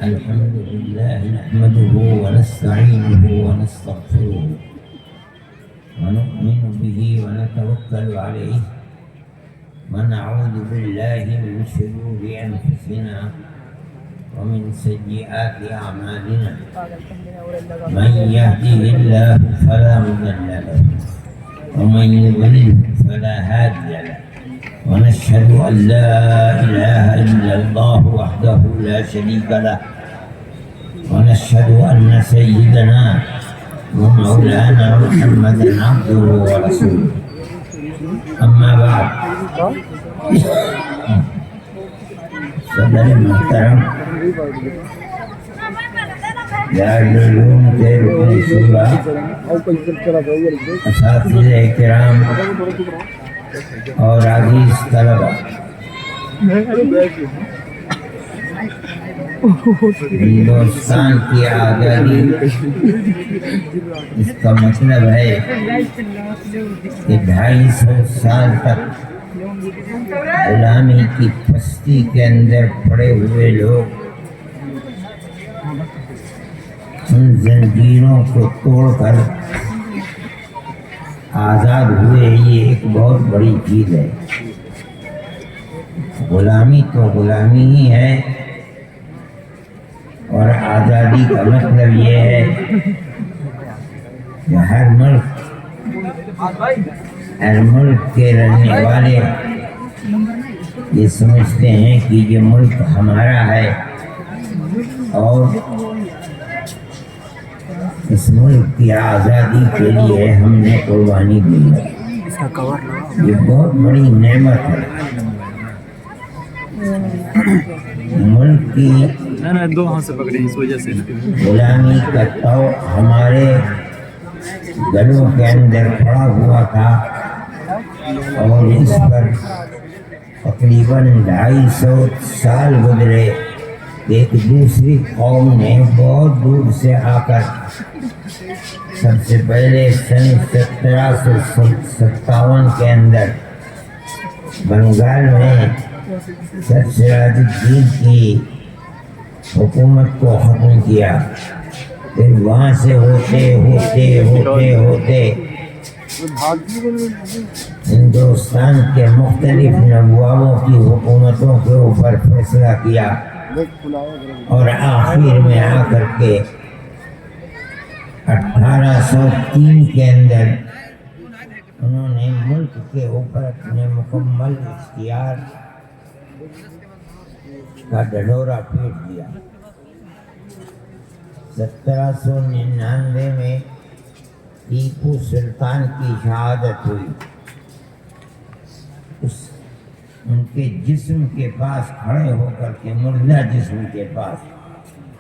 الحمد لله نحمده ونستعينه ونستغفره ونؤمن به ونتوكل عليه ونعوذ بالله من شرور أنفسنا ومن سيئات أعمالنا من يهده الله فلا مضل له ومن يضلل فلا هادي له ونشهد أن لا إله إلا الله وحده لا شريك له ونشهد أن سيدنا ومولانا محمدا عبده ورسوله أما بعد صدر محترم دارالعلوم کے رکن شورا اساتذہ کرام اور عزیز طلبہ، ہندوستان کی آزادی اس کا مطلب ہے کہ 250 سال تک غلامی کی پستی کے اندر پڑے ہوئے لوگ ان زنجیروں کو توڑ کر آزاد ہوئے. یہ ایک بہت بڑی چیز ہے. غلامی تو غلامی ہی ہے، اور آزادی کا مطلب یہ ہے کہ ہر ملک کے رہنے والے یہ سمجھتے ہیں کہ یہ ملک ہمارا ہے اور اس ملک کی آزادی کے لیے ہم نے قربانی دی ہے. یہ بہت بڑی نعمت ہے. ملک کی غلامی کا تو ہمارے گلوں کے اندر پڑا ہوا تھا، اور اس پر تقریباً 250 سال گزرے. ایک دوسری قوم نے بہت دور سے آ کر سب سے پہلے سن 1757 کے اندر بنگال میں سر سراج الدین کی حکومت کو ختم کیا. پھر وہاں سے ہوتے ہندوستان کے مختلف نوابوں کی حکومتوں کے اوپر فیصلہ کیا، اور آخر میں آ کر کے 1803 کے اندر انہوں نے ملک کے اوپر اپنے مکمل اختیار کا ڈھنڈورا پیٹ دیا. 1799 میں ٹیپو سلطان کی شہادت ہوئی. ان کے جسم کے پاس کھڑے ہو کر کے، مردہ جسم کے پاس،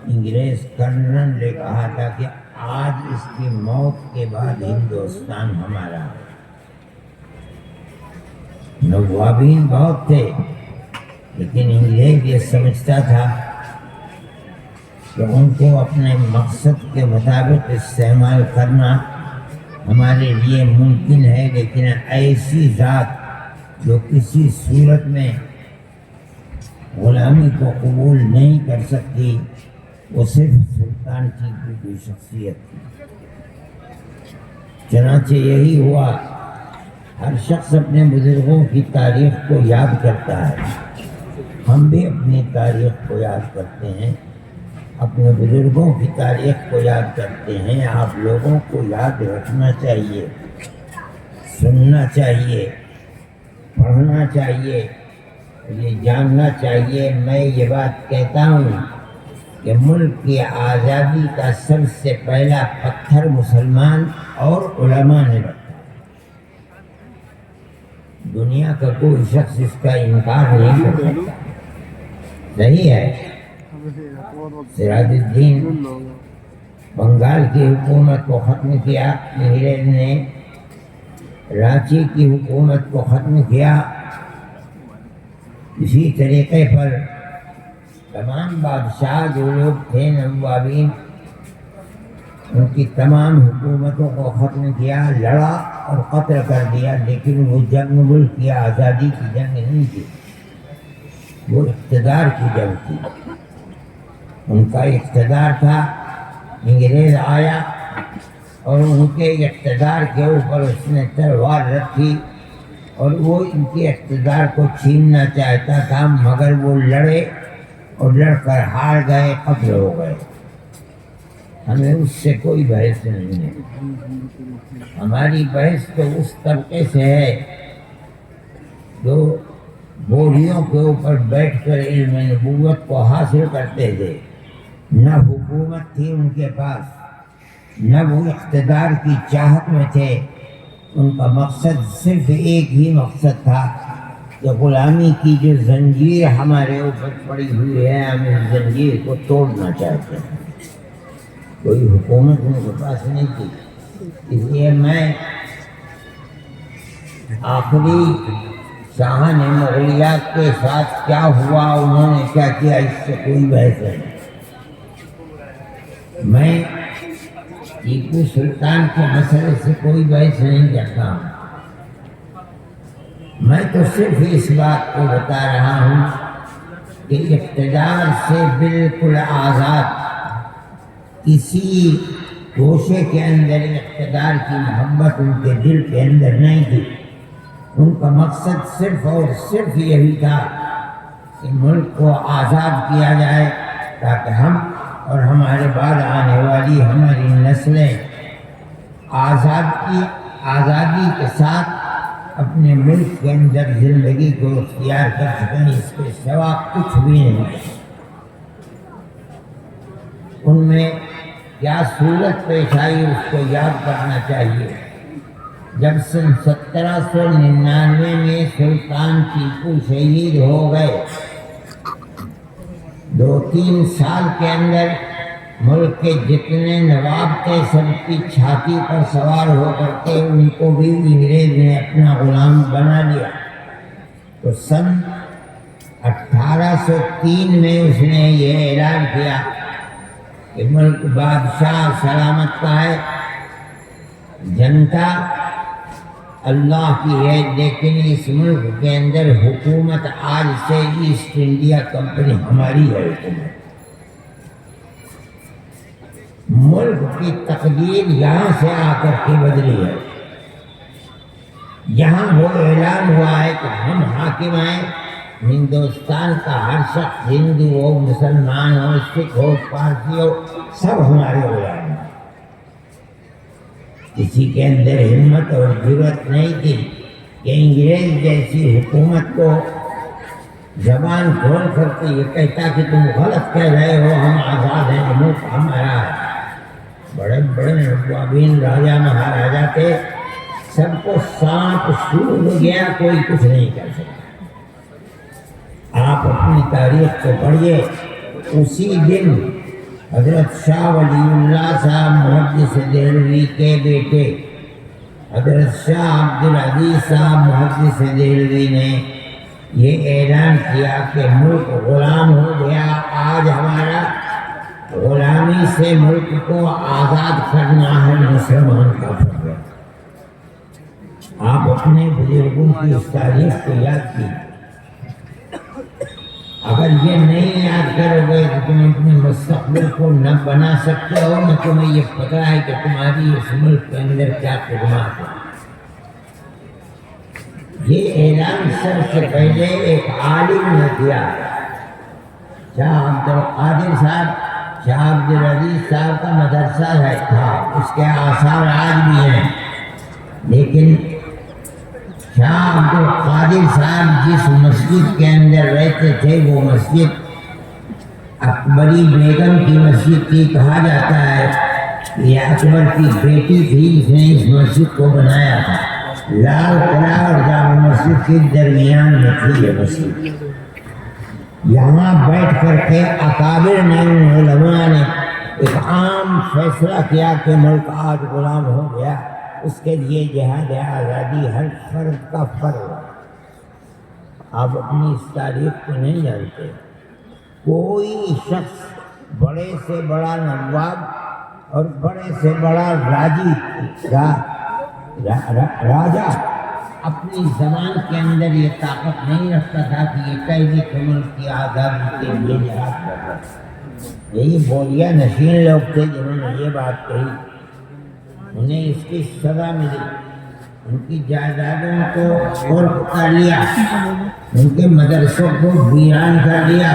انگریز کرنل نے کہا تھا کہ آج اس کی موت کے بعد ہندوستان ہمارا ہے. نوابین بہت تھے، لیکن انگریز یہ سمجھتا تھا کہ ان کو اپنے مقصد کے مطابق استعمال کرنا ہمارے لیے ممکن ہے، لیکن ایسی ذات جو کسی صورت میں غلامی کو قبول نہیں کر سکتی، وہ صرف سلطان کی کوئی شخصیت تھی. چنانچہ یہی ہوا. ہر شخص اپنے بزرگوں کی تاریخ کو یاد کرتا ہے. ہم بھی اپنی تاریخ کو یاد کرتے ہیں، اپنے بزرگوں کی تاریخ کو یاد کرتے ہیں. آپ لوگوں کو یاد رکھنا چاہیے، سننا چاہیے، پڑھنا چاہیے، یہ جاننا چاہیے. میں یہ بات کہتا ہوں کہ ملک کی آزادی کا سب سے پہلا پتھر مسلمان اور علماء نے رکھا. دنیا کا کوئی شخص اس کا انکار نہیں کر سکتا. صحیح ہے. سراج الدین بنگال کی حکومت کو ختم کیا، انگریز نے رانچی کی حکومت کو ختم کیا. اسی طریقے پر تمام بادشاہ جو لوگ تھے نوابین، ان کی تمام حکومتوں کو ختم کیا، لڑا اور قتل کر دیا. لیکن وہ جنگ ملک کی آزادی کی جنگ نہیں تھی. وہ اقتدار کی جنگ تھی. ان کا اقتدار تھا، انگریز آیا اور ان کے اقتدار کے اوپر اس نے تلوار رکھی اور وہ ان کے اقتدار کو چھیننا چاہتا تھا، مگر وہ لڑے اور لڑ کر ہار گئے، قتل ہو گئے. ہمیں اس سے کوئی بحث نہیں ہے. ہماری بحث تو اس طبقے سے ہے جو بوریوں کے اوپر بیٹھ کر علم نبوت کو حاصل کرتے تھے. نہ حکومت تھی ان کے پاس، نہ وہ اقتدار کی چاہت میں تھے. ان کا مقصد صرف ایک ہی مقصد تھا کہ غلامی کی جو زنجیر ہمارے اوپر پڑی ہوئی ہے، ہم اس زنجیر کو توڑنا چاہتے ہیں. کوئی حکومت ان کے پاس نہیں تھی. اس لیے میں آخری شاہان مغلیہ کے ساتھ کیا ہوا، انہوں نے کیا کیا، اس سے کوئی بحث نہیں. میں ٹیپو سلطان کے مسئلے سے کوئی بحث نہیں کرتا ہوں. میں تو صرف اس بات کو بتا رہا ہوں کہ اقتدار سے بالکل آزاد، کسی گوشے کے اندر اقتدار کی محبت ان کے دل کے اندر نہیں تھی. ان کا مقصد صرف اور صرف یہی تھا کہ ملک کو آزاد کیا جائے تاکہ ہم اور ہمارے بعد آنے والی ہماری نسلیں آزادی کے ساتھ اپنے ملک کے اندر زندگی کو اختیار کر سکیں. اس کے سوا کچھ بھی نہیں. ان میں کیا صورت پیش آئی اس کو یاد کرنا چاہیے. جب سن 1799 میں سلطان ٹیپو شہید ہو گئے، 2-3 سال کے اندر ملک کے جتنے نواب تھے سب کی چھاتی پر سوار ہو کر کے ان کو بھی انگریز نے اپنا غلام بنا لیا. تو سن 1803 میں اس نے یہ اعلان کیا کہ ملک بادشاہ سلامت کا ہے، جنتا اللہ کی ہے، لیکن اس ملک کے اندر حکومت آج سے ایسٹ انڈیا کمپنی ہماری ہے. حکومت ملک کی تقدیر یہاں سے آ کر کے بدلی ہے. یہاں وہ اعلان ہوا ہے کہ ہم حاکم ہیں. ہندوستان کا ہر شخص، ہندو ہو، مسلمان ہو، سکھ ہو، پارسی ہو، سب ہمارے غلام ہیں. کسی کے اندر ہمت اور جرأت نہیں تھی کہ انگریز جیسی حکومت کو زبان کھول کر کے یہ کہتا کہ تم غلط کہہ رہے ہو، ہم آزاد ہیں، ملک ہمارا ہے. بڑے بڑے نوابین، راجا مہاراجا تھے، سب کو سانپ سونگھ گیا، کوئی کچھ نہیں کر سکتا. آپ اپنی تاریخ کو پڑھیے. اسی دن حضرت شاہ ولی اللہ صاحب محدث دہلوی کے بیٹے حضرت شاہ عبدالعزیز صاحب محدث دہلوی نے یہ اعلان کیا کہ ملک غلام ہو گیا. آج ہمارا غلامی سے ملک کو آزاد کرنا ہے، مسلمان کا فرض ہے. آپ اپنے بزرگوں کی اس تاریخ کو یاد کیجیے. اگر یہ نہیں یاد کرو گے تو تم اپنے مستقبل کو نہ بنا سکتے ہو، نہ تمہیں یہ پتہ ہے کہ تمہاری اس ملک کے اندر کیا خدمات ہے. یہ اعلان سب سے پہلے ایک عالم نے کیا. شاہ عبدالقادر صاحب، شاہ عبدالعزیز صاحب کا مدرسہ تھا، اس کے آثار آج بھی ہیں. لیکن شاہ عبدالقادر صاحب جس مسجد کے اندر رہتے تھے وہ مسجد اکبری بیگم کی مسجد تھی. کہا جاتا ہے یہ اکبر کی بیٹی تھی، اس نے اس مسجد کو بنایا تھا. لال قلعہ اور جامع مسجد کے درمیان میں تھی یہ مسجد. یہاں بیٹھ کر کے اکابر نے، علماء نے ایک عام فیصلہ کیا کہ ملک آج غلام ہو گیا، اس کے لیے جہاد آزادی ہر فرد کا فرض ہے. آپ اپنی اس تاریخ کو نہیں جانتے. کوئی شخص بڑے سے بڑا نواب اور بڑے سے بڑا راجا اپنی زبان کے اندر یہ طاقت نہیں رکھتا تھا کہ یہ کہہ دے کہ ملک کی آزادی کے لیے جہاد کر رہا ہے۔ یہی بولیا نشین لوگ تھے جنہوں نے یہ بات کہی، انہیں اس کی سزا ملی، ان کی جائیدادوں کو قرب کر لیا، ان کے مدرسوں کو ویران کر دیا۔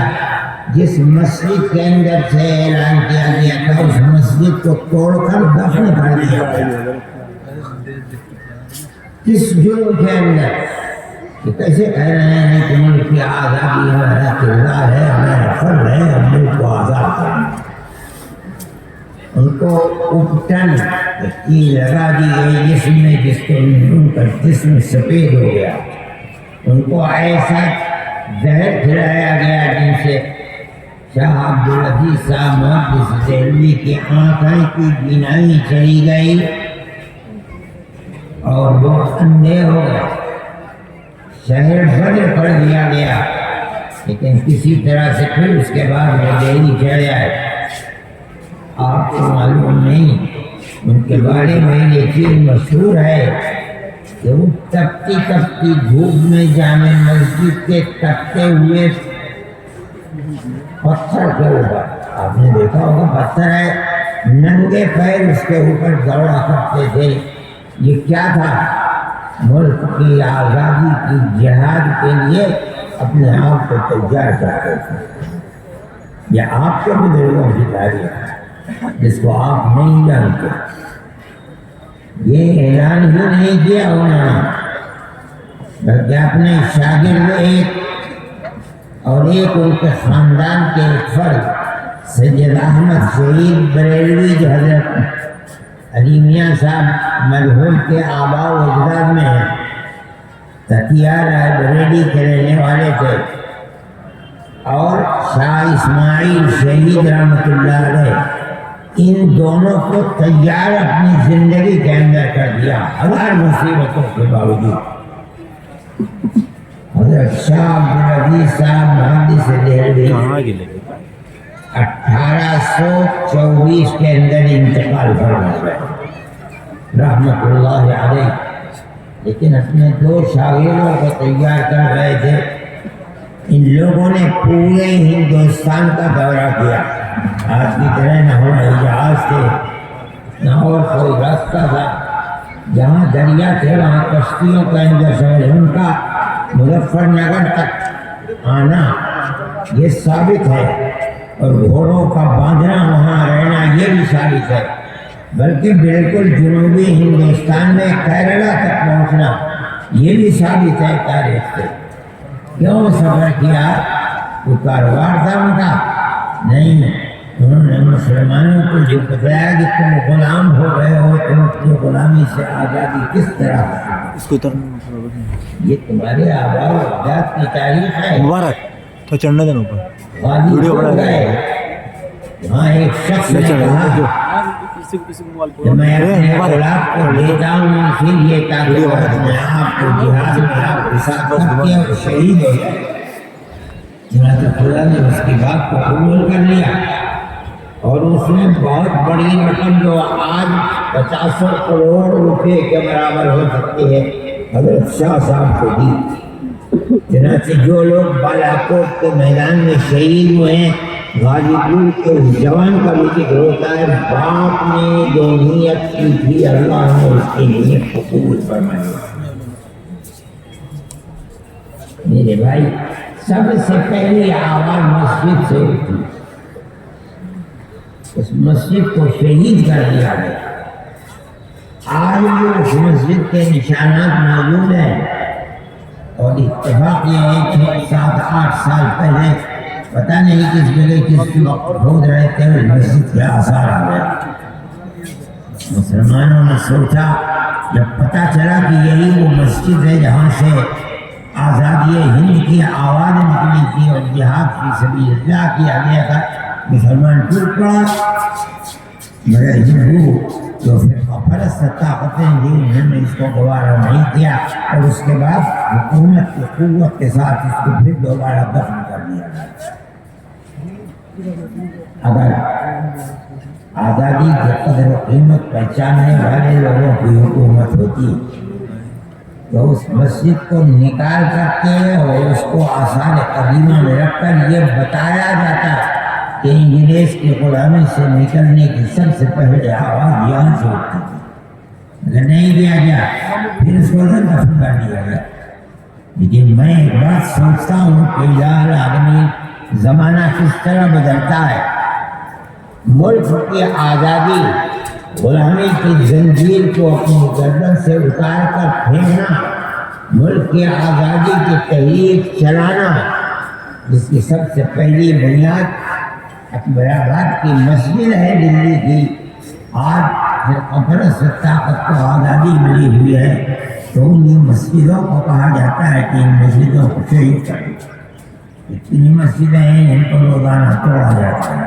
جس مسجد کے اندر سے اعلان کیا گیا تھا اس مسجد کو توڑ کر دفن کر دیا گیا۔ کس جرم کے اندر کہ کیسے کہہ رہے ہیں کہ ملک کی آزادی ہمارا کردار ہے، ہمارا فرض ہے، ہم ملک کو آزاد کریں۔ ان کو اپٹن کی لگا دی گئی جسم میں، جس کو ان کا جسم سفید ہو گیا۔ ان کو ایسا زہر کھلایا گیا جن سے شاہ عبدالعزیز صاحب محدث دہلوی کی آنکھیں کی بینائی چلی گئی اور وہ اندھے ہو گئے۔ شہر بند کر دیا گیا، لیکن کسی طرح سے پھر اس کے بعد وہ دہلی چڑھ آئے۔ آپ کو معلوم نہیں، ان کے بارے میں یہ چیز مشہور ہے کہ وہ تپتی تپتی دھوپ میں جامع مسجد کے تپتے ہوئے پتھر کے اوپر، آپ نے دیکھا ہوگا پتھر ہے، ننگے پیر اس کے اوپر دوڑا کرتے تھے۔ یہ کیا تھا؟ ملک کی آزادی کی جہاد کے لیے اپنے آپ کو تیار کرتے تھے۔ یہ آپ کے بزرگوں کی تاریخ ہے جس کو آپ نہیں جانتے۔ یہ اعلان ہی نہیں کیا انہوں نے، بلکہ اپنے شاگرد ایک اور ایک ان کے خاندان کے ایک فرد سید احمد شہید بریلوی جو حضرت علی میاں صاحب مرحوم کے آباء و اجداد میں ہیں، تتیا رائے بریلی کے رہنے والے تھے، اور شاہ اسماعیل شہید رحمۃ اللہ علیہ، ان دونوں کو تیار اپنی زندگی کے اندر کر دیا ہزار مصیبتوں کے باوجود۔ حضرت شاہ عبدالعزیز صاحب محدث دہلوی 1824 کے اندر انتقال فرما گئے رحمۃ اللہ علیہ، لیکن اپنے دو شاگردوں کو تیار کر رہے تھے۔ ان لوگوں نے پورے ہندوستان کا دورہ کیا، آج کی طرح نہ ہوائی جہاز تھے، نہ اور کوئی راستہ تھا، جہاں دریا تھے وہاں کشتیوں کے اندر سفر۔ ان کا مظفر نگر تک آنا یہ ثابت ہے، اور گھوڑوں کا باندھنا وہاں رہنا یہ بھی ثابت ہے، بلکہ بالکل جنوبی ہندوستان میں کیرلا تک پہنچنا یہ بھی ثابت ہے تاریخ سے۔ کیوں سفر کیا؟ کوئی کاروبار تھا ان کا؟ نہیں، انہوں نے مسلمانوں کو جو بتایا کہ تم غلام ہو گئے ہو، تم اپنی غلامی سے آزادی کس طرح، یہ تمہارے آباء و اجداد کی تاریخ ہے۔ مبارک تو چڑھنے دینا اوپر ویڈیو بنا گئے، وہاں ایک شخص نے کہا کہ میں اپنے اولاد کو دیتا ہوں اسی لیے تاکہ وہ اپنے آپ کو جہاد میں آپ کے ساتھ رکھ کے اور شہید ہو جائے۔ چنانچہ خدا نے اس کی بات کو قبول کر لیا، اور اس نے بہت بڑی رقم جو آج 50 کروڑ روپے کے برابر ہو سکتی ہے حضرت شاہ صاحب کو دی۔ چنانچہ جو لوگ بالاکوٹ کے میدان میں شہید ہوئے ہیں، غازی پور کے اس جوان کا بھی ذکر ہوتا ہے، باپ نے جو نیت کی تھی اللہ نے اس کی نیت کو قبول فرمایا۔ میرے بھائی، سب سے پہلی آواز مسجد سے اٹھی، اس مسجد کو شہید کر دیا گیا۔ آج بھی اس مسجد کے نشانات موجود ہیں، اور اتفاق یہ ہے کہ 7-8 سال پہلے پتہ نہیں کس جگہ کس وقت کھود رہے تھے، اس مسجد کے آثار آ گئے۔ مسلمانوں نے سوچا، جب پتہ چلا کہ یہی وہ مسجد ہے جہاں سے آزادی ہند کی آواز نکلی تھی اور جہاد فی سبیل اللہ کیا گیا تھا، مسلمان ٹوٹ پڑا، مگر ہندو جو پرست طاقتیں تھیں انہوں نے اس کو دوبارہ نہیں کیا، اور اس کے بعد حکومت کی قوت کے ساتھ اس کو پھر دوبارہ دفن کر دیا گیا۔ اگر آزادی کی قدر و قیمت پہچاننے والے لوگوں کی حکومت ہوتی تو اس مسجد کو نکال کر کے اور اس کو آثار قدیمہ میں رکھ کر یہ بتایا جاتا کہ انگریز کی غلامی سے نکلنے کی سب سے پہلے آواز یہاں سے اٹھتی تھی. اگر نہیں دیا گیا پھر اس کو دفن کر دیا گیا. لیکن میں ایک بات سوچتا ہوں کہ یار آدمی زمانہ کس طرح بدلتا ہے. ملک کی آزادی غلامی کی زنجیر کو اپنی گردن سے اتار کر پھینکنا، ملک کی آزادی کی تحریک چلانا، جس کی سب سے پہلی بنیاد اکبر آباد کی مسجد ہے دلی کی. آج اپرس طاقت کو آزادی ملی ہوئی ہے تو ان مسجدوں کو کہا جاتا ہے کہ ان مسجدوں کو شہید کر دو. اتنی مسجدیں ہیں جن کو روزانہ توڑا جاتا ہے.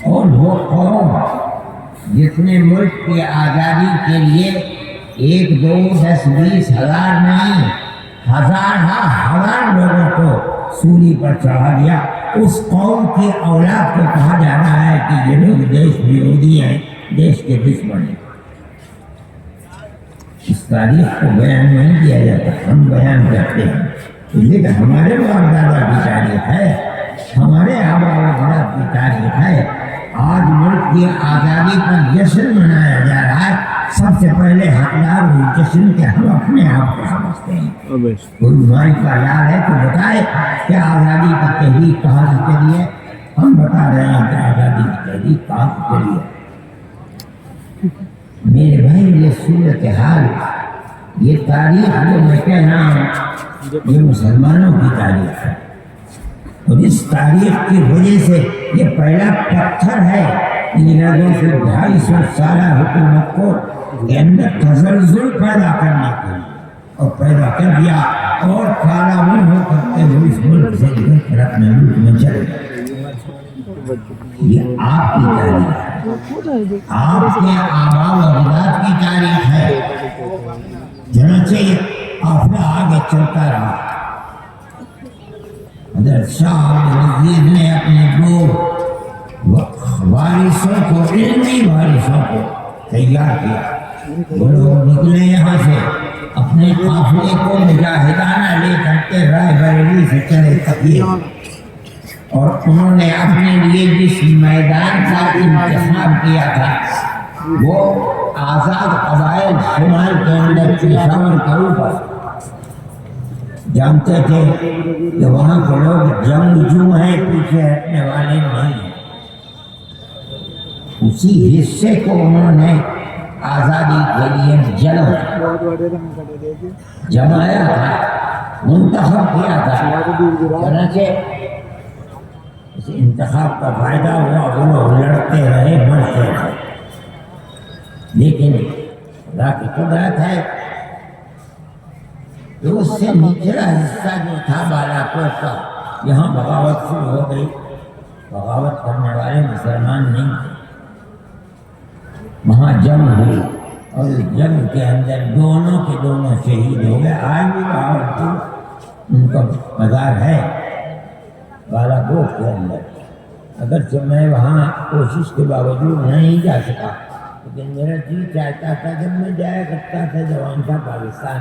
اور وہ قوم جس نے ملک کی آزادی کے لیے 1 2 10 20 ہزار نہیں ہزار لوگوں کو سولی پر چڑھا دیا، اس قوم کی اولاد کو کہا جا رہا ہے کہ یہ لوگ دیش ورودھی ہیں، دیش کے دشمن ہیں. اس تاریخ کو بیان نہیں کیا جاتا، ہم بیان کرتے ہیں. لیکن ہمارے باپ دادا کی تاریخ ہے، ہمارے آبا و اجداد کی تاریخ ہے. آج ملک کی آزادی پر جشن منایا جا رہا ہے. سب سے پہلے حقدار اس جشن کے ہم اپنے آپ کو سمجھتے ہیں. کوئی مائی کا یاد ہے تو بتائے کہ آزادی کی تحریک کہاں سے چلی ہے. ہم بتا رہے ہیں کہ آزادی کی تحریک کہاں سے چلی ہے. میرے بھائی یہ صورتحال، یہ تاریخ جو میں کہہ رہا ہوں یہ مسلمانوں کی تاریخ ہے. اور اس تاریخ کی وجہ سے یہ پہلا پتھر ہے انگریزوں سے 250 سالہ حکومت کو کے اندر تزلزل پیدا کرنے کے لیے، اور پیدا کر دیا اور کالا منہ ہو کرتے ہوئے اس ملک سے نکل کر اپنے ملک میں چلے گئے. یہ آپ کی تاریخ ہے، آپ کے آبا و اجداد کی تاریخ ہے. چنانچہ یہ قافلہ آگے چلتا رہا. حضرت شاہ عبدالعزیز نے اپنے 2 وارثوں کو، علمی وارثوں کو تیار کیا. وہ لوگ نکلے یہاں سے اپنے قافلے کو مجاہدانہ لے کر کے رائے بریلی سے چلے تقیے، اور انہوں نے اپنے لیے جس میدان کا انتخاب کیا تھا وہ آزاد قبائل شمال کے اندر پشاور کے اوپر. جانتے تھے کہ وہاں کے لوگ جنگجو ہیں، پیچھے ہٹنے والے نہیں ہیں. اسی حصے کو انہوں نے آزادی کے لیے جمایا تھا، منتخب کیا تھا. چنانچہ اس انتخاب کا فائدہ ہوا، وہ لوگ لڑتے رہے، مرتے رہے. لیکن خدا کی قدرت ہے کہ اس سے نچلا حصہ جو تھا بالا کوٹ کا، یہاں بغاوت شروع ہو گئی. بغاوت کرنے والے مسلمان نہیں تھے. وہاں جنگ ہوئی اور اس جنگ کے اندر دونوں کے دونوں شہید ہو گئے. آج بھی بغاوت ان کا مزار ہے بالا کوٹ کے اندر. اگرچہ میں وہاں کوشش کے باوجود نہیں جا سکا، لیکن میرا جی چاہتا تھا جب میں جایا کرتا تھا جوان تھا پاکستان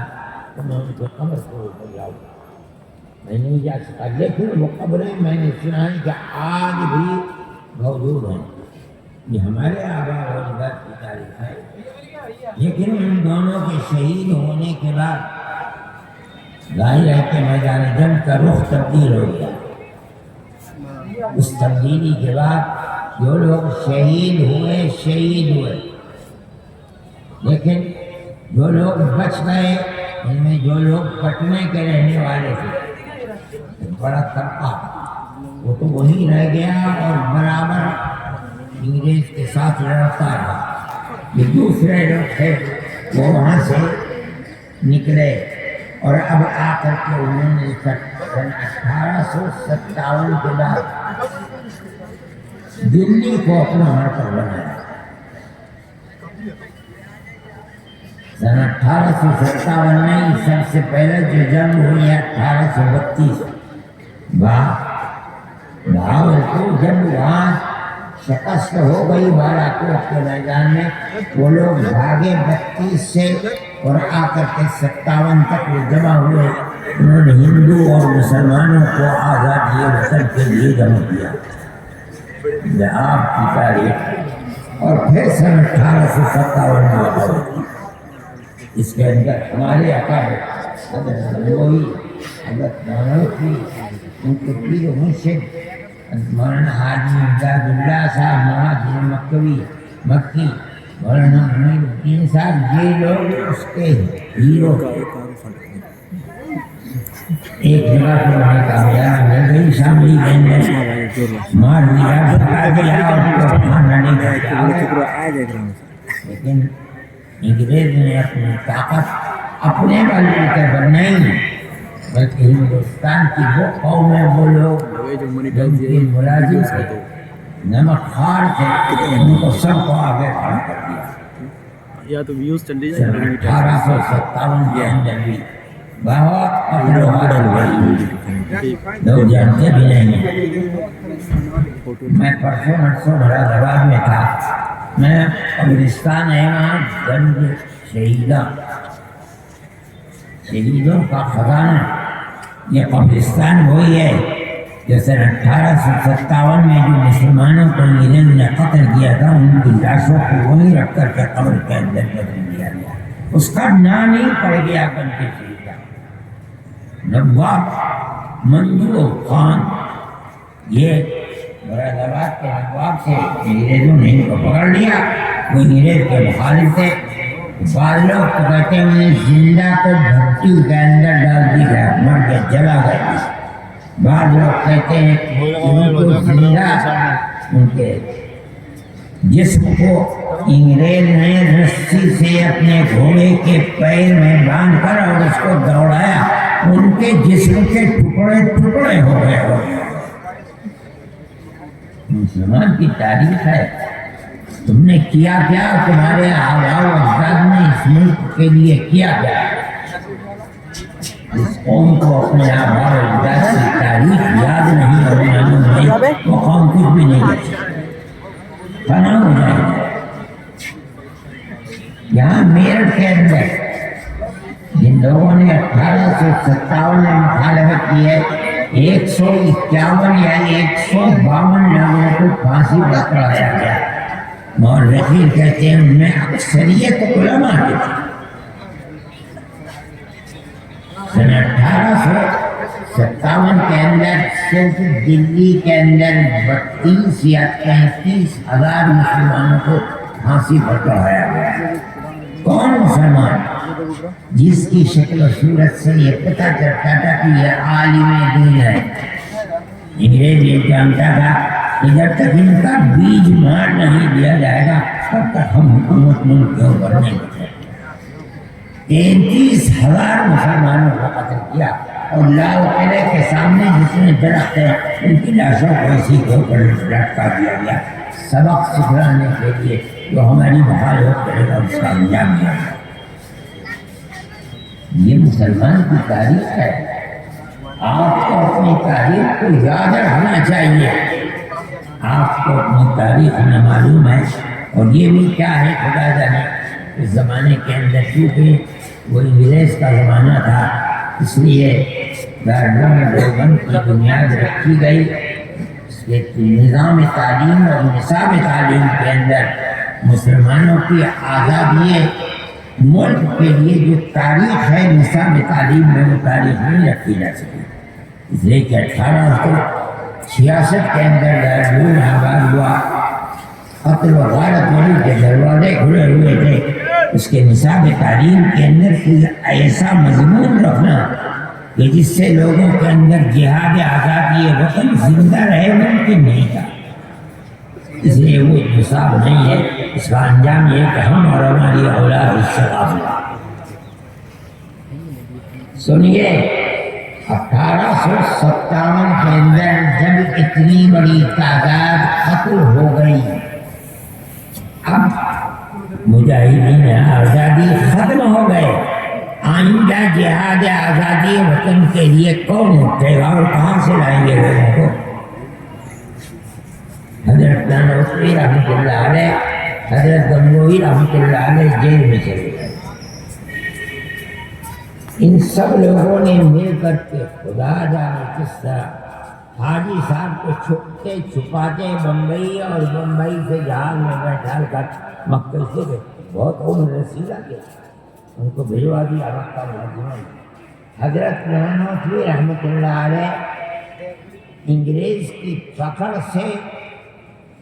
تو میں ان کو قبر کو اوپر جاؤں. میں نہیں جا سکا، لیکن وہ قبریں میں نے سنا ہے کہ آج بھی موجود ہیں. یہ ہمارے آبا و اجداد کی تاریخ ہے. لیکن ان دونوں کے شہید ہونے کے بعد ظاہر ہے کہ میدان جنگ کا رخ تبدیل ہو گیا. اس تبدیلی کے بعد جو لوگ شہید ہوئے، لیکن جو لوگ بچ گئے ان میں جو لوگ پٹنے کے رہنے والے تھے، بڑا طبقہ وہ تو وہیں رہ گیا اور برابر انگریز کے ساتھ لڑتا رہا. یہ دوسرے لوگ تھے وہ وہاں سے نکلے اور اب آ کر کے انہوں نے سن 1857 کے بعد دلی کو اپنا مرکز بنایا. سن 1857 میں سب سے پہلے جو جنگ ہوئی ہے 1832 بہاولپور، جب وہاں شکست ہو گئی بالا کوٹ کے میدان میں، وہ لوگ بھاگے 32 سے اور آ کر کے 57 تک وہ جمع ہوئے. انہوں نے ہندو اور مسلمانوں کو آزادی وطن کے لیے جمع کیا. یہ آپ کی تاریخ. اور پھر سن 1857 میں ہوئی. اس کے اندر ہمارے اکابر حضرت گنگوئی، حضرت نانوتوی، ان کے پیر و مرشد مولانا حاجی امداد اللہ صاحب، مہاجر مکی، مولانا منیر الدین صاحب، یہ لوگ اس کے ہیرو. ایک جگہ پر انہیں کامیابی مل گئی، شاملی گئے مار دیا، بتا دیا اور اس کو کھانا نہیں کرتا. لیکن انگریز نے اپنی طاقت اپنے بلبوتے پر نہیں بلکہ ہندوستان کی وہ قومیں، وہ لوگ جن کے ملازم تھے، نمک خوار تھے، ان کو سب کو آگے کھڑا کر دیا. یا تو ویوز چلی 1857 کے اندر بھی بہت قتل و غارت ہوئی، لوگ جانتے بھی نہیں ہیں. میں پرسوں مراد آباد میں تھا. میں قبرستان ہے وہاں گنج شہیدوں کا خزانہ. یہ قبرستان وہی ہے جو سن 1857 میں جو مسلمانوں کو انگریز نے قتل کیا تھا، ان کی لاشوں کو وہیں رکھ کر کے قبر کے اندر دفن کیا گیا. اس کا نام ہی پڑ گیا گنج شہیدہ. نواب منظور خان، یہ مراد آباد کے نواب سے انگریزوں نے ان کو پکڑ لیا. وہ انگریز کے مخالف تھے. بعض لوگ تو کہتے ہیں انہیں زندہ کو بھٹی کے اندر ڈال دی گیا، مر کے جلا گیا. بعض لوگ کہتے ہیں کہ ان کو زندہ ان کے جسم کو انگریز نے رسی سے اپنے گھوڑے کے پیر میں باندھ کر اور اس کو دوڑایا، ان کے جسم کے ٹکڑے ٹکڑے ہو گئے. مسلمان کی تاریخ ہے. تم نے کیا کیا، تمہارے آباء و اجداد نے اس ملک کے لیے کیا کیا. اس قوم کو اپنے آباء و اجداد کی تاریخ یاد نہیں اور معلوم نہیں، وہ قوم کچھ بھی نہیں کر سکتی، فنا ہو جائے گی. یہاں میرٹھ کے اندر جن لوگوں نے 1857 میں مخالفت کی ہے، 151 یا 152 لوگوں کو پھانسی پر چڑھایا گیا. مورخین کہتے ہیں ان میں اکثریت علماء کی تھی. سن 1857 کے اندر صرف دلی کے اندر 32 یا 33 ہزار مسلمانوں کو پھانسی پر چڑھایا گیا. کون مسلمان جس کی شکل و صورت سے یہ پتہ چلتا تھا کہ یہ عالم دین ہے؟ انگریز یہ جانتا تھا کہ جب تک ان کا بیج مار نہیں دیا جائے گا تب تک ہم حکومت ملک کے اوپر نہیں کر سکتے. 33,000 مسلمانوں کو قتل کیا اور لال قلعے کے سامنے جتنے درخت ہیں ان کی لاشوں کو اسی کے اوپر لٹکا دیا گیا، سبق سکھلانے کے لیے جو ہماری مخالفت کرے گا اس کا انجام دیا گیا. یہ مسلمان کی تاریخ ہے. آپ کو اپنی تاریخ کو یاد رکھنا چاہیے. آپ کو اپنی تاریخ میں معلوم ہے، اور یہ بھی کیا ہے خدا جانے. اس زمانے کے اندر کیونکہ وہ انگریز کا زمانہ تھا، اس لیے دارالعلوم دیوبند کی بنیاد رکھی گئی. اس کے نظام تعلیم اور نصاب تعلیم کے اندر مسلمانوں کی آزادی ملک کے لیے جو تاریخ ہے نصاب تعلیم میں وہ تاریخ نہیں رکھی جا سکی. اس لیے کہ 1866 کے اندر دارالعلوم آباد ہوا. قتل و غارت والی کے دروازے کھلے ہوئے تھے. اس کے نصاب تعلیم کے اندر کوئی ایسا مضمون رکھنا کہ جس سے لوگوں کے اندر جہاد آزادی وطن زندہ رہے ممکن نہیں تھا. اس لیے وہ نصاب نہیں ہے. اس کا انجام یہ کہ ہم اور ہماری اولاد اس سے غافل. سنیے، 1857 کے اندر جب اتنی بڑی تعداد قتل ہو گئی، اب مجاہدین آزادی ختم ہو گئے. آئندہ جہاد آزادی وطن کے لیے کون اٹھے گا اور کہاں سے لائیں گے لوگوں کو؟ حضرت نانوتوی رحمۃ اللہ علیہ، حضرت گنگوئی رحمۃ اللہ علیہ جیل میں چلے گئے. ان سب لوگوں نے مل کر کے خدا جانے کس طرح حاجی صاحب کو چھپتے چھپاتے بمبئی اور بمبئی سے جہاز میں بیٹھا کر مکہ سے گئے. بہت عمر رسیدہ کے ان کو بھجوا دیا مکہ میں. حضرت نانوتوی رحمۃ اللہ علیہ انگریز کی پکڑ سے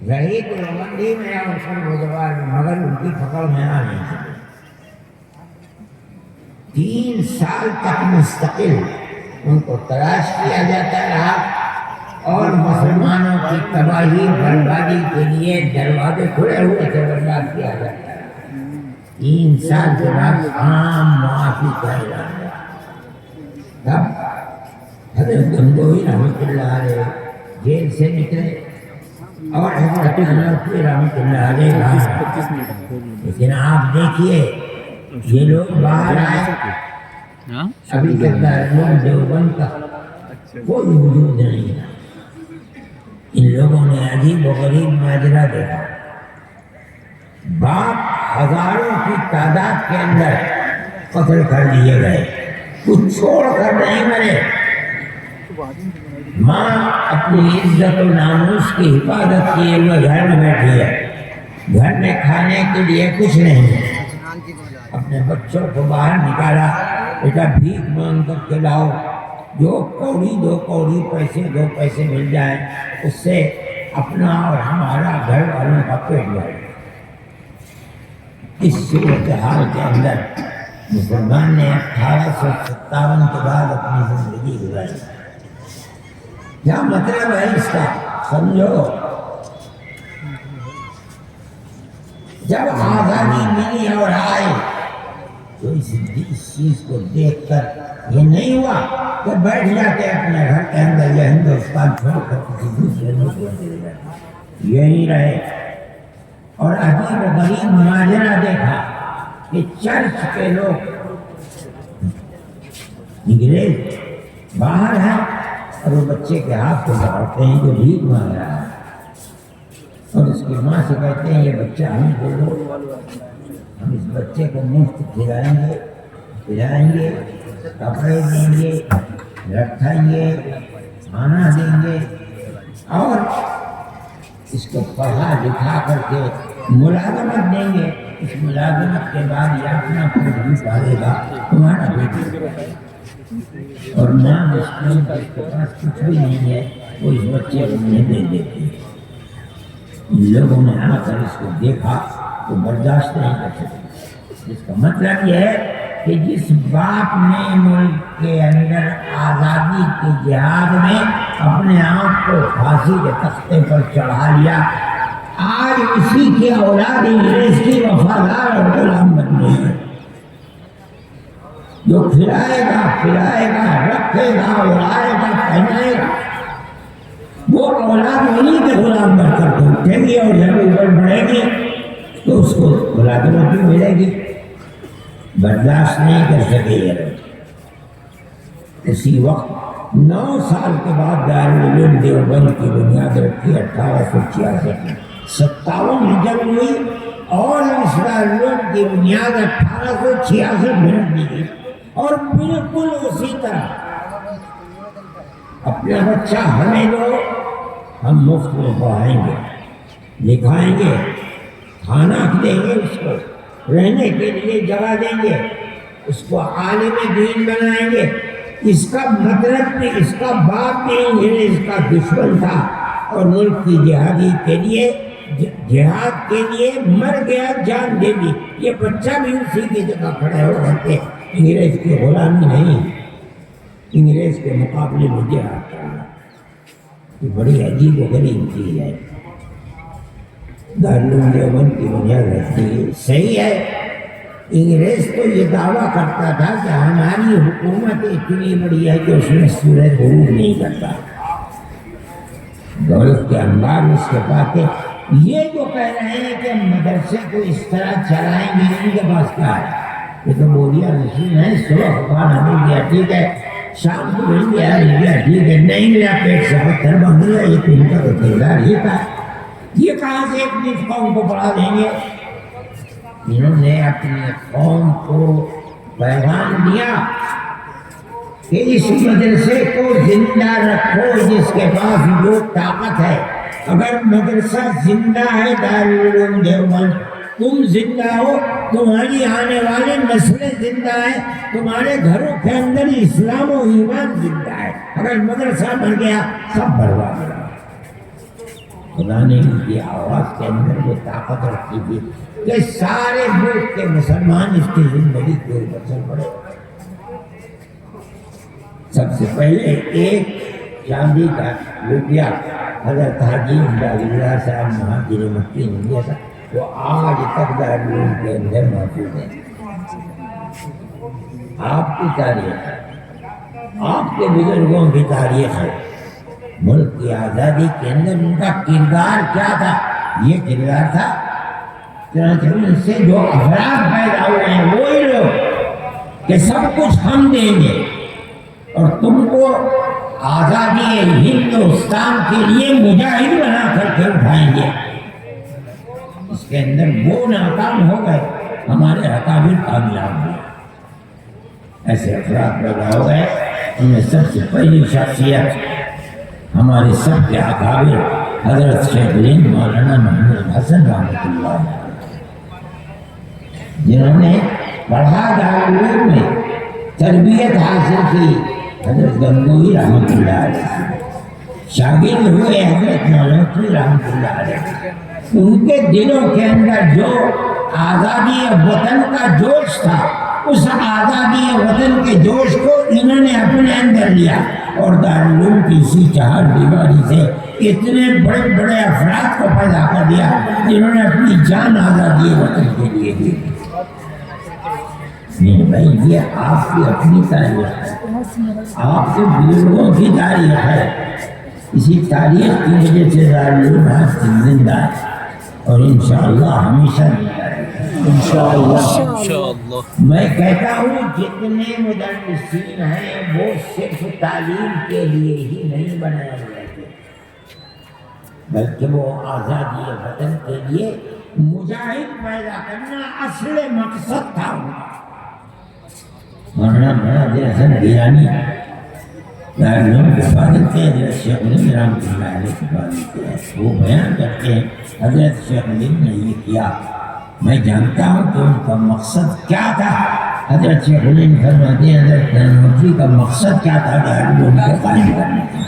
رہی دیوبندی میں اور سب گزوار میں، مگر ان کی پکڑ میں آ نہیں سکے. 3 سال تک مستقل ان کو تلاش کیا جاتا رہا اور مسلمانوں کی تباہی بربادی کے لیے دروازے کھلے ہوئے تھے، برباد کیا جاتا رہا. 3 سال کے بعد عام معافی کا اعلان ہوا. تب حضرت گنگوہی رحمۃ اللہ علیہ جیل سے نکلے اور حضرت نانوتوی رحمۃ اللہ علیہ باہر. لیکن آپ دیکھیے یہ لوگ باہر آئے، ابھی تک دارالعلوم دیوبند کا کوئی وجود نہیں تھا. ان لوگوں نے عجیب و غریب ماجرا دیکھا. باپ ہزاروں کی تعداد کے اندر قتل کر دیے گئے، کچھ چھوڑ کر نہیں مرے. ماں اپنی عزت و ناموس کی حفاظت کیے ہوئے گھر میں بیٹھی ہے، گھر میں کھانے کے لیے کچھ نہیں ہے. اپنے بچوں کو باہر نکالا، بیٹا بھیک مانگ کر کے لاؤ، جو کوڑی 2 کوڑی پیسے 2 پیسے مل جائے اس سے اپنا اور ہمارا گھر والوں کا پیٹ بھرے. اس صورتحال کے اندر مسلمان نے 1857 کے بعد اپنی زندگی گزاری. کیا مطلب ہے اس کا سمجھو. جب آزادی ملی اور آئے تو اس چیز کو دیکھ کر یہ نہیں ہوا کہ بیٹھ جاتے اپنے گھر کے اندر یہ ہندوستان چھوڑ کر کسی دوسرے ملک میں چلے جاتے. یہی رہے اور عجیب و غریب ماجرا دیکھا کہ چرچ کے لوگ انگریز باہر ہیں اور وہ بچے کے ہاتھ کو پکڑتے ہیں جو بھیک مانگ رہا ہے اور اس کی ماں سے کہتے ہیں یہ بچہ ہمیں دے دو، ہم اس بچے کو مفت کھلائیں گے، پلائیں گے، کپڑے دیں گے، رکھائیں گے، کھانا دیں گے اور اس کو پڑھا لکھا کر کے ملازمت دیں گے. اس ملازمت کے بعد یہ اپنا خود بھی پالے گا تمہارا بیٹا. اور ماں مسلم جس کے پاس کچھ بھی نہیں ہے وہ اس بچے کو نہیں دے دیتی. ان لوگوں نے آ کر اس کو دیکھا تو برداشت نہیں کر سکتے. اس کا مطلب یہ ہے کہ جس باپ نے ملک کے اندر آزادی کے جہاد میں اپنے آپ کو پھانسی کے تختے پر چڑھا لیا، آج اسی کی اولاد انگریز کی وفادار اور غلام بن گئی ہے. جو کھلائے گا پلائے گا رکھے گا اڑائے گا پہنائے گا، وہ اولاد انہیں کے غلام بن کر کے اٹھے گی اور جب اوپر بڑھے گی تو اس کو ملازمت بھی ملے گی. برداشت نہیں کر سکے یہ لوگ. اسی وقت 9 سال کے بعد دارالعلوم دیوبند کی بنیاد رکھی 1866 میں. 57 میں جنگ ہوئی اور اس دارالعلوم کی بنیاد 1866 میں رکھ دی گئی اور بالکل اسی طرح اپنا بچہ ہمیں دو، ہم مفت میں پڑھائیں گے، لکھائیں گے، کھانا دیں گے، اس کو رہنے کے لیے جگہ دیں گے، اس کو عالم دین بنائیں گے. اس کا مطلب کہ اس کا باپ بھی انگریز کا دشمن تھا اور ملک کی جہادی کے لیے جہاد کے لیے مر گیا، جان دے دی. یہ بچہ بھی اسی کی جگہ کھڑے ہو کرتے انگریز کی غلامی نہیں، انگریز کے مقابلے میں جہاد کرنا. یہ بڑی عجیب و غریب چیز ہے. دارالعلوم دیوبند کی بنیاد رکھتی ہے. صحیح ہے انگریز تو یہ دعویٰ کرتا تھا کہ ہماری حکومت اتنی بڑی ہے کہ اس میں سورج غروب نہیں کرتا، دولت کے انبار اس کے پاتے. یہ جو کہہ رہے ہیں کہ مدرسے کو اس طرح چلائیں گے، ان کے پاس کیا ہے؟ یہ تو بوریا نشین ہے. صبح کھانا مل گیا ٹھیک ہے، شام کو مل گیا ٹھیک ہے، نہیں ملا پیٹ سے پتھر بن گیا. یہ تو ان کا تو کردار ہی تھا. یہ کہاں سے اپنی قوم کو پڑھا دیں گے؟ انہوں نے اپنی قوم کو پیغام دیا کہ اس مدرسے کو زندہ رکھو جس کے پاس جو طاقت ہے. اگر مدرسہ زندہ ہے دارالعلوم دیوبند، تم زندہ ہو، تمہاری آنے والی نسلیں زندہ ہیں، تمہارے گھروں کے اندر اسلام و ایمان زندہ ہے. اگر مدرسہ بن گیا سب برباد ہو گیا. خدا نے ان کی آواز کے اندر وہ طاقت رکھی تھی کہ سارے ملک کے مسلمان اس کی زندگی کے اوپر چل پڑے. سب سے پہلے ایک چاندی کا روپیہ حضرت حاجی اللہ صاحب مہاجر مکی نے دیا تھا، وہ آج تک دارالعلوم کے اندر موجود ہے. آپ کی تاریخ ہے، آپ کے بزرگوں کی تاریخ ہے. ملک کی آزادی کے اندر ان کا کردار کیا تھا؟ یہ کردار تھا چنانچہ ان سے جو افراد پیدا ہوئے ہیں وہی لوگ کہ سب کچھ ہم دیں گے اور تم کو آزادی ہندوستان کے لیے مجاہد بنا کر کے اٹھائیں گے. اس کے اندر وہ ناکام ہو گئے، ہمارے اکابر کامیاب ہوئے. ایسے افراد پیدا ہو گئے. ان میں سب سے پہلی شخصیت ہمارے سب کے اکابر حضرت شیخ الہند مولانا محمود حسن رحمۃ اللہ علیہ، جنہوں نے پڑھا دارالعلوم میں، تربیت حاصل کی حضرت گنگوہی رحمۃ اللہ علیہ، شاگرد ہوئے حضرت نانوتوی رحمۃ اللہ علیہ. ان کے دلوں کے اندر جو آزادی وطن کا جوش تھا، اس آزادی وطن کے جوش کو انہوں نے اپنے اندر لیا اور دارالعلوم کی اسی چہار دیواری سے اتنے بڑے بڑے افراد کو پیدا کر دیا جنہوں نے اپنی جان آزادی وطن کے لیے دی. نہیں بھائی، یہ آپ کی اپنی تاریخ ہے، آپ کے بزرگوں کی تاریخ ہے. اسی تاریخ کی وجہ سے دارالعلوم آج تک زندہ ہے اور انشاءاللہ ہمیشہ زندہ ہے. انشاءاللہ. میں کہتا ہوں جتنے مدرسین ہیں وہ صرف تعلیم کے لیے ہی نہیں بنائے گئے تھے، بلکہ وہ آزادی وطن کے لیے مجاہد پیدا کرنا اصل مقصد تھا. مولانا محمد حسن گیلانی دارالعلوم کے فاضل تھے، حضرت شیخ الہند رحمۃ اللہ علیہ کے فاضل تھے. وہ بیان کرتے ہیں حضرت شیخ الہند نے یہ کیا، میں جانتا ہوں کہ ان کا مقصد کیا تھا. حضرت شیخ الہند فرماتے ہیں حضرت نانوتوی کا مقصد کیا تھا دارالعلوم کو قائم کرنے کا.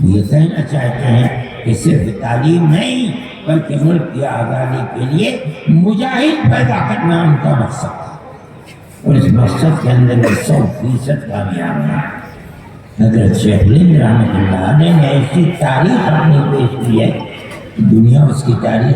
یہ کہنا چاہتے ہیں کہ صرف تعلیم نہیں بلکہ ملک کی آزادی کے لیے مجاہد پیدا کرنا ان کا مقصد تھا اور اس مقصد کے اندر وہ 100% کامیاب ہیں. حضرت شیخ الہند رحمۃ اللہ علیہ نے ایسی تاریخ اپنی پیش کی ہے کہ دنیا اس کی تاریخ